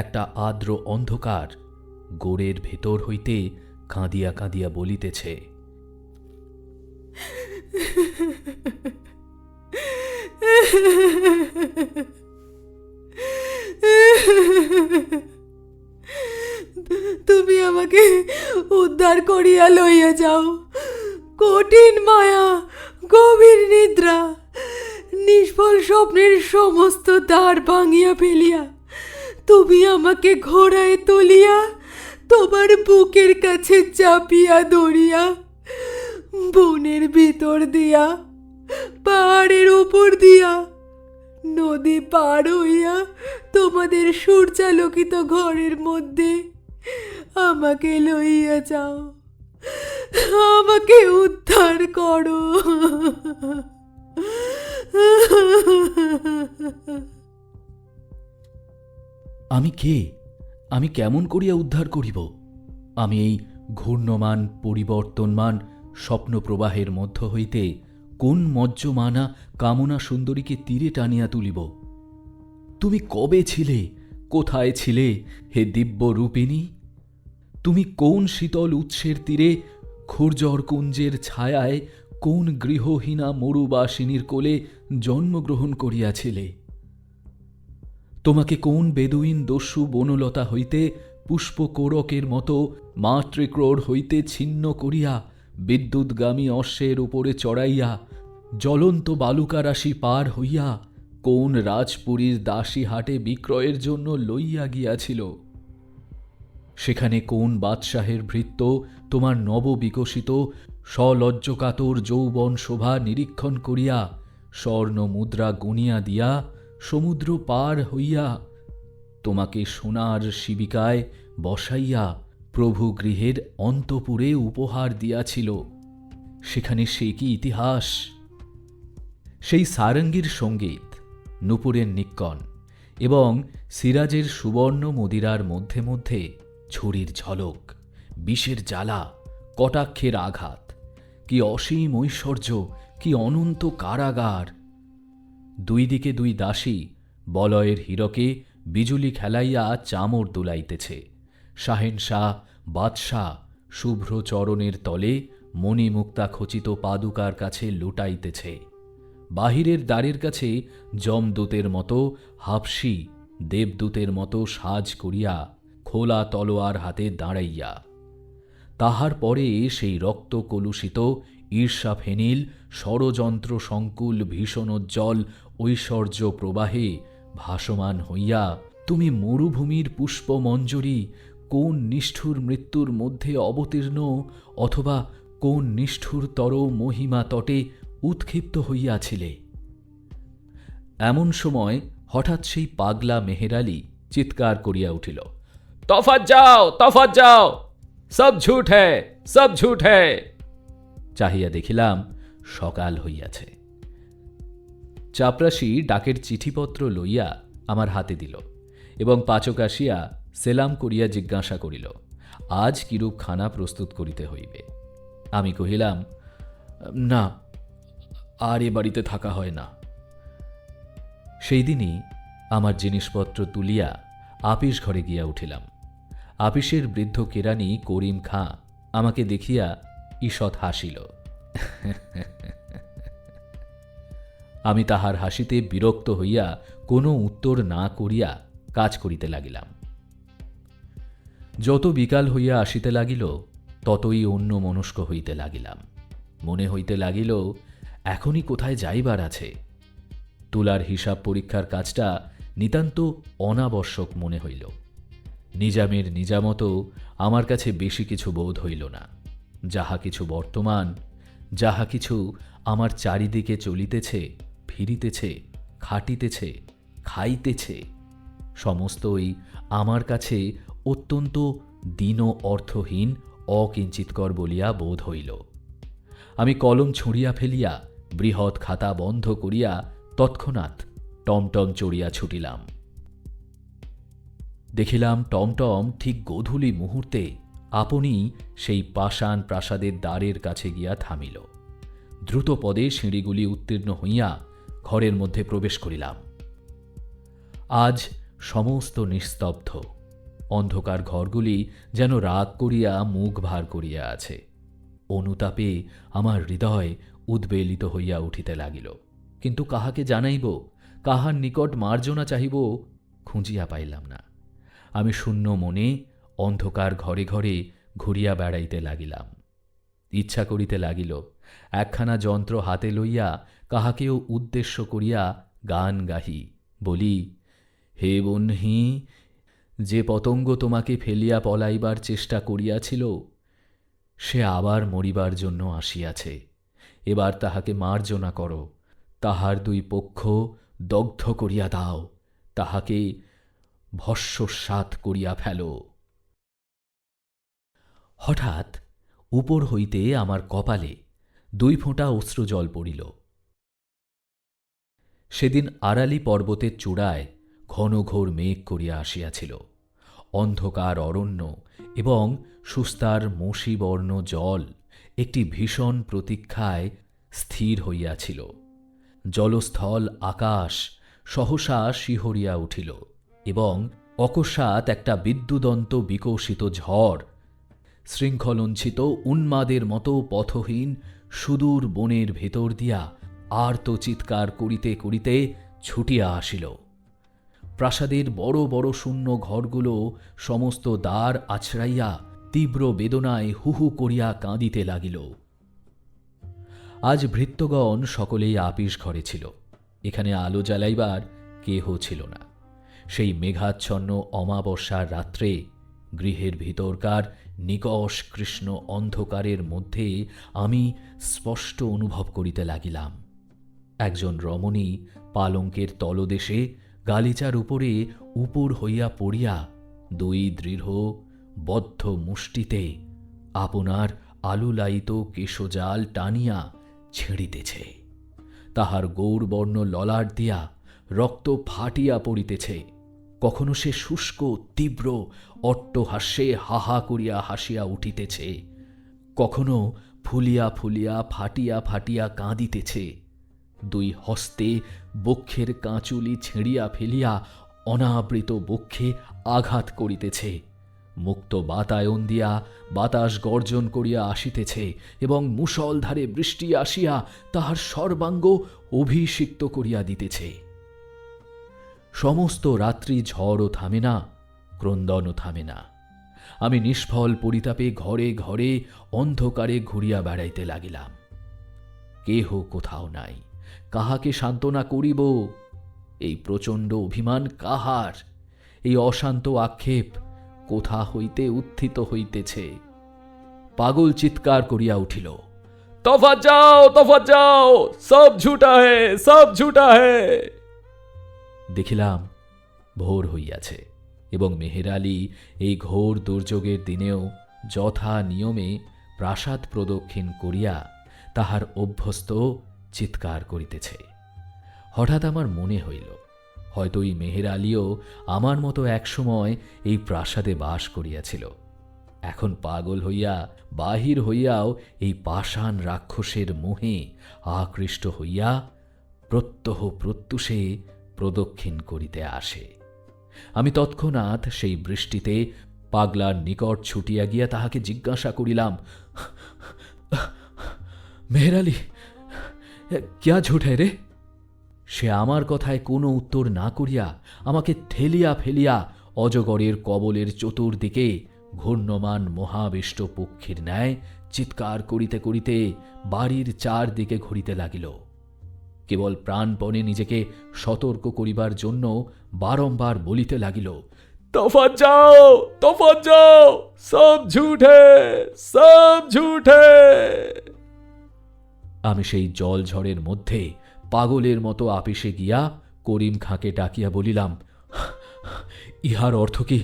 একটা আর্দ্র অন্ধকার গোড়ের ভেতর হইতে কাঁদিয়া কাঁদিয়া বলিতেছে, তুমি আমাকে উদ্ধার করিয়া লইয়া যাও। কঠিন মায়া, গভীর নিদ্রা, নিষ্ফল স্বপ্নের সমস্ত দ্বার ভাঙিয়া ফেলিয়া তুমি আমাকে ঘোড়ায় তুলিয়া তোমার বুকের কাছে চাপিয়া ধরিয়া বনের ভিতর দিয়া, পাহাড়ের উপর দিয়া, নদী পার হইয়া তোমাদের সূর্যালোকিত ঘরের মধ্যে আমাকে লইয়া যাও। আমাকে উদ্ধার করো। আমি কে? আমি কেমন করিয়া উদ্ধার করিব? আমি এই ঘূর্ণমান পরিবর্তনমান স্বপ্নপ্রবাহের মধ্য হইতে কোন মজ্জমানা কামনা সুন্দরীকে তীরে টানিয়া তুলিব? তুমি কবে ছিলে, কোথায় ছিলে হে দিব্য রূপিণী? তুমি কোন শীতল উৎসের তীরে খুরজর কুঞ্জের ছায়ায় কোন গৃহহীনা মরুবাসিনীর কোলে জন্মগ্রহণ করিয়াছিলে? তোমাকে কোন বেদুইন দস্যু বনলতা হইতে পুষ্পকোরকের মতো মাতৃক্রোড় হইতে ছিন্ন করিয়া বিদ্যুৎগামী অশ্বের উপরে চড়াইয়া জ্বলন্ত বালুকারাশি পার হইয়া কোন রাজপুরীর দাসী হাটে বিক্রয়ের জন্য লইয়া গিয়াছিল? সেখানে কোন বাদশাহের ভৃত্য তোমার নববিকশিত সলজ্জকাতর যৌবন শোভা নিরীক্ষণ করিয়া স্বর্ণ মুদ্রা গুনিয়া দিয়া সমুদ্র পার হইয়া তোমাকে সোনার শিবিকায় বসাইয়া প্রভু গৃহের অন্তপুরে উপহার দিয়াছিল? সেখানে সে কি ইতিহাস? সেই সারঙ্গীর সঙ্গীত, নূপুরের নিক্কণ এবং সিরাজের সুবর্ণ মদিরার মধ্যে মধ্যে ছুরির ঝলক, বিষের জ্বালা, কটাক্ষের আঘাত, কি অসীম ঐশ্বর্য, কি অনন্ত কারাগার! দুই দিকে দুই দাসী বলয়ের হীরকে বিজুলি খেলাইয়া চামর দুলাইতেছে। শাহেনশাহ বাদশাহ শুভ্র চরণের তলে মণিমুক্তা খচিত পাদুকার কাছে লুটাইতেছে। বাহিরের দ্বারের কাছে যমদূতের মতো হাফসি দেবদূতের মতো সাজ করিয়া খোলা তলোয়ার হাতে দাঁড়াইয়া। তাহার পরে সেই রক্ত কলুষিত ঈর্ষা ফেনিল ষড়যন্ত্র সংকুল ভীষণোজ্জ্বল ঐশ্বর্য প্রবাহে ভাসমান হইয়া তুমি মরুভূমির পুষ্পমঞ্জরি কোন নিষ্ঠুর মৃত্যুর মধ্যে অবতীর্ণ অথবা কোন নিষ্ঠুরতর মহিমা তটে উৎক্ষিপ্ত হইয়াছিলে। এমন সময় হঠাৎ সেই পাগলা মেহের আলী চিৎকার করিয়া উঠিল, তফাৎ যাও, তফাৎ যাও, সব ঝুঠ হ্যায়, সব ঝুঠ হ্যায়। চাহিয়া দেখিলাম সকাল হইয়াছে। চাপরাশি ডাকের চিঠিপত্র লইয়া আমার হাতে দিল এবং পাচক আসিয়া সেলাম করিয়া জিজ্ঞাসা করিল, আজ কিরূপ খানা প্রস্তুত করিতে হইবে। আমি কহিলাম, না, আর এ বাড়িতে থাকা হয় না। সেই দিনই আমার জিনিসপত্র তুলিয়া আপিস ঘরে গিয়া উঠিলাম। আপিসের বৃদ্ধ কেরানি করিম খাঁ আমাকে দেখিয়া ঈষৎ হাসিল। আমি তাহার হাসিতে বিরক্ত হইয়া কোনো উত্তর না করিয়া কাজ করিতে লাগিলাম। যত বিকাল হইয়া আসিতে লাগিল ততই অন্যমনস্ক হইতে লাগিলাম। মনে হইতে লাগিল এখনই কোথায় যাইবার আছে। তুলার হিসাব পরীক্ষার কাজটা নিতান্ত অনাবশ্যক মনে হইল। নিজামের নিজামত আমার কাছে বেশি কিছু বোধ হইল না। যাহা কিছু বর্তমান, যাহা কিছু আমার চারিদিকে চলিতেছে, ফিরিতেছে, খাটিতেছে, খাইতেছে, সমস্তই আমার কাছে অত্যন্ত দীন অর্থহীন অকিঞ্চিৎকর বলিয়া বোধ হইল। আমি কলম ছুঁড়িয়া ফেলিয়া বৃহৎ খাতা বন্ধ করিয়া তৎক্ষণাৎ টমটম চড়িয়া ছুটিলাম। দেখিলাম টমটম ঠিক গোধূলি মুহূর্তে আপনি সেই পাষাণ প্রাসাদের দ্বারের কাছে গিয়া থামিল। দ্রুত পদে সিঁড়িগুলি উত্তীর্ণ হইয়া ঘরের মধ্যে প্রবেশ করিলাম। আজ সমস্ত নিস্তব্ধ। অন্ধকার ঘরগুলি যেন রাগ করিয়া মুখ ভার করিয়া আছে। অনুতাপে আমার হৃদয় উদ্বেলিত হইয়া উঠিতে লাগিল। কিন্তু কাহাকে জানাইব, কাহার নিকট মার্জনা চাহিব, খুঁজিয়া পাইলাম না। আমি শূন্য মনে অন্ধকার ঘরে ঘরে ঘুরিয়া বেড়াইতে লাগিলাম। ইচ্ছা করিতে লাগিল একখানা যন্ত্র হাতে লইয়া কাহাকেও উদ্দেশ্য করিয়া গান গাহি, বলি, হে বহ্নি, যে পতঙ্গ তোমাকে ফেলিয়া পলাইবার চেষ্টা করিয়াছিল সে আবার মরিবার জন্য আসিয়াছে। এবার তাহাকে মার্জনা করো, তাহার দুই পক্ষ দগ্ধ করিয়া দাও, তাহাকে ভস্মসাৎ করিয়া ফেল। হঠাৎ উপর হইতে আমার কপালে 2 ফোঁটা অশ্রুজল পড়িল। সেদিন আরালি পর্বতের চূড়ায় ঘনঘোর মেঘ করিয়া আসিয়াছিল। অন্ধকার অরণ্য এবং সুস্তার মশিবর্ণ জল একটি ভীষণ প্রতীক্ষায় স্থির হইয়াছিল। জলস্থল আকাশ সহসা শিহরিয়া উঠিল এবং অকস্মাৎ একটা বিদ্যুদন্ত বিকশিত ঝড় শৃঙ্খলঞ্ছিত উন্মাদের মতো পথহীন সুদূর বনের ভেতর দিয়া আর্ত চিৎকার করিতে করিতে ছুটিয়া আসিল। প্রাসাদের বড় বড় শূন্য ঘরগুলো সমস্ত দ্বার আছড়াইয়া তীব্র বেদনায় হুহু করিয়া কাঁদিতে লাগিল। আজ ভৃত্যগণ সকলেই আপিস ঘরে ছিল। এখানে আলো জ্বালাইবার কেহ ছিল না। সেই মেঘাচ্ছন্ন অমাবস্যার রাত্রে গৃহের ভিতরকার নিকষ কৃষ্ণ অন্ধকারের মধ্যে আমি স্পষ্ট অনুভব করিতে লাগিলাম একজন রমণী পালঙ্কের তলদেশে গালিচার উপরে উপর হইয়া পড়িয়া 2 দৃঢ় বদ্ধ মুষ্টিতে আপনার আলুলায়িত কেশজাল টানিয়া ছেড়িতেছে। তাহার গৌরবর্ণ ললাট দিয়া রক্ত ফাটিয়া পড়িতেছে। কখনো সে শুষ্ক তীব্র অট্টহাস্যে হাহা করিয়া হাসিয়া উঠিতেছে, কখনো ফুলিয়া ফুলিয়া ফাটিয়া ফাটিয়া কাঁদিতেছে। 2 হস্তে বক্ষের কাঁচুলি ছিঁড়িয়া ফেলিয়া অনাবৃত বক্ষে আঘাত করিতেছে। মুক্ত বাতায়ন দিয়া বাতাস গর্জন করিয়া আসিতেছে এবং মুষলধারে বৃষ্টি আসিয়া তাহার সর্বাঙ্গ অভিষিক্ত করিয়া দিতেছে। সমস্ত রাত্রি ঝড়ও থামে না, ক্রন্দনও থামে না। আমি নিষ্ফল পরিতাপে ঘরে ঘরে অন্ধকারে ঘুরিয়া বেড়াইতে লাগিলাম। কেহ কোথাও নাই। কাহাকে সান্ত্বনা করিব? এই প্রচণ্ড অভিমান কাহার? এই অশান্ত আক্ষেপ কোথা হইতে উত্থিত হইতেছে? পাগল চিৎকার করিয়া উঠিল, তফাৎ যাও, তফাৎ যাও, সব ঝুটা হে, সব ঝুটা হে। দেখিলাম ভোর হইয়াছে এবং মেহের আলী এই ঘোর দুর্যোগের দিনেও যথা নিয়মে প্রাসাদ প্রদক্ষিণ করিয়া তাহার অভ্যস্ত চিৎকার করিতেছে। হঠাৎ আমার মনে হইল, হয়তো এই মেহের আলীও আমার মতো একসময় এই প্রাসাদে বাস করিয়াছিল। এখন পাগল হইয়া বাহির হইয়াও এই পাষাণ রাক্ষসের মোহে আকৃষ্ট হইয়া প্রত্যহ প্রত্যুষে প্রদক্ষিণ করিতে আসে। আমি তৎক্ষণাৎ সেই বৃষ্টিতে পাগলার নিকট ছুটিয়া গিয়া তাহাকে জিজ্ঞাসা করিলাম, মেহের আলী, ক্যা ঝুট হ্যায় রে? সে আমার কথায় কোনো উত্তর না করিয়া আমাকে ঠেলিয়া ফেলিয়া অজগরের কবলের চতুর্দিকে ঘূর্ণমান মহাবিষ্ট পক্ষীর ন্যায় চিৎকার করিতে করিতে বাড়ির চারদিকে ঘুরিতে লাগিল। কেবল প্রাণপণে নিজেকে সতর্ক করিবার জন্য বারংবার বলিতে লাগিল, তফাৎ যাও, তফাৎ যাও, সব ঝুট হ্যায়, সব ঝুট হ্যায়। আমি সেই জল ঝড়ের মধ্যে পাগলের মতো আপিসে গিয়া করিম খাঁকে ডাকিয়া বলিলাম, ইহার অর্থ কি,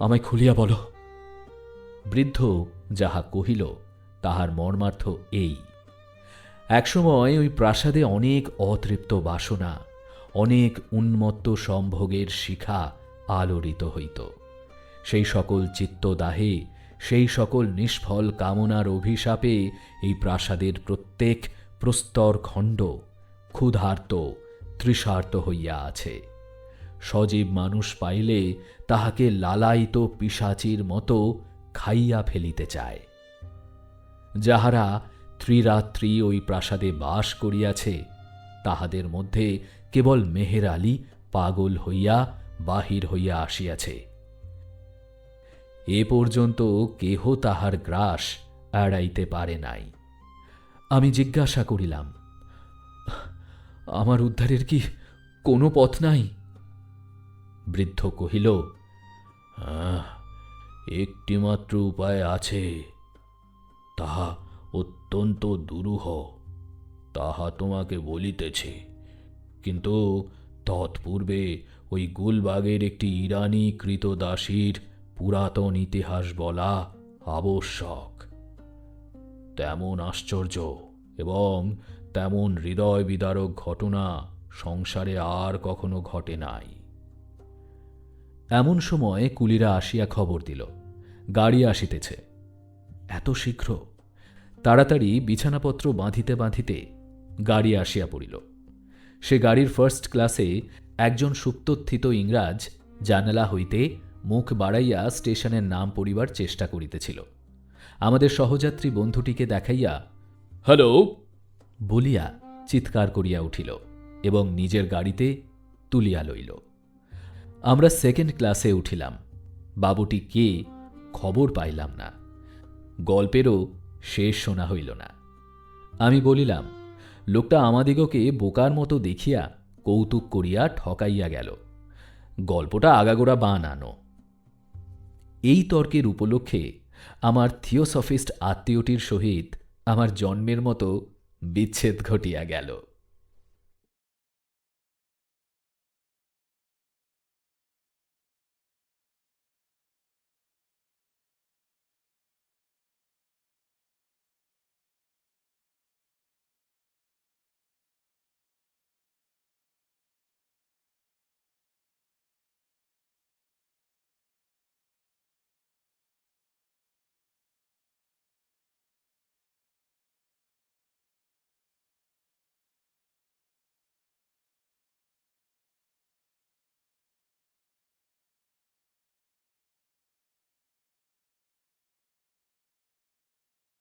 আমায় খুলিয়া বলো। বৃদ্ধ যাহা কহিল তাহার মর্মার্থ এই, একসময় ওই প্রাসাদে অনেক অতৃপ্ত বাসনা, অনেক উন্মত্ত সম্ভোগের শিখা আলোড়িত হইত। সেই সকল চিত্তদাহে, সেই সকল নিষ্ফল কামনার অভিশাপে এই প্রাসাদের প্রত্যেক প্রস্তর খণ্ড ক্ষুধার্ত, তৃষার্ত হইয়া আছে। সজীব মানুষ পাইলে তাহাকে লালায়িত পিশাচির মতো খাইয়া ফেলিতে চায়। যাহারা ত্রিরাত্রি ওই প্রাসাদে বাস করিয়াছে, তাহাদের মধ্যে কেবল মেহের আলী পাগল হইয়া বাহির হইয়া আসিয়াছে। এ পর্যন্ত কেহ তাহার গ্রাস এড়াইতে পারে নাই। আমি জিজ্ঞাসা করিলাম, আমার উদ্ধারের কি কোনো পথ নাই? বৃদ্ধ কহিল, একটিমাত্র উপায় আছে, তাহা অত্যন্ত দুরূহ। তাহা তোমাকে বলিতেছি, কিন্তু তৎপূর্বে ওই গুলবাগের একটি ইরানি কৃতদাসীর পুরাতন ইতিহাস বলা আবশ্যক। তেমন আশ্চর্য এবং তেমন হৃদয় বিদারক ঘটনা সংসারে আর কখনো ঘটে নাই। এমন সময় কুলিরা আসিয়া খবর দিল, গাড়ি আসিতেছে। এত শীঘ্র? তাড়াতাড়ি বিছানাপত্র বাঁধিতে বাঁধিতে গাড়ি আসিয়া পড়িল। সে গাড়ির ফার্স্ট ক্লাসে একজন সুপ্তোত্থিত ইংরাজ জানালা হইতে মুখ বাড়াইয়া স্টেশনের নাম পড়িবার চেষ্টা করিতেছিল। আমাদের সহযাত্রী বন্ধুটিকে দেখাইয়া হ্যালো বলিয়া চিৎকার করিয়া উঠিল এবং নিজের গাড়িতে তুলিয়া লইল। আমরা সেকেন্ড ক্লাসে উঠিলাম। বাবুটি কে খবর পাইলাম না। গল্পেরও শেষ শোনা হইল না। আমি বলিলাম, লোকটা আমাদিগকে বোকার মতো দেখিয়া কৌতুক করিয়া ঠকাইয়া গেল। গল্পটা আগাগোড়া বানানো। এই তর্কের উপলক্ষে আমার থিওসফিস্ট আত্মীয়টির সহিত আমার জন্মের মতো বিচ্ছেদ ঘটিয়া গেল।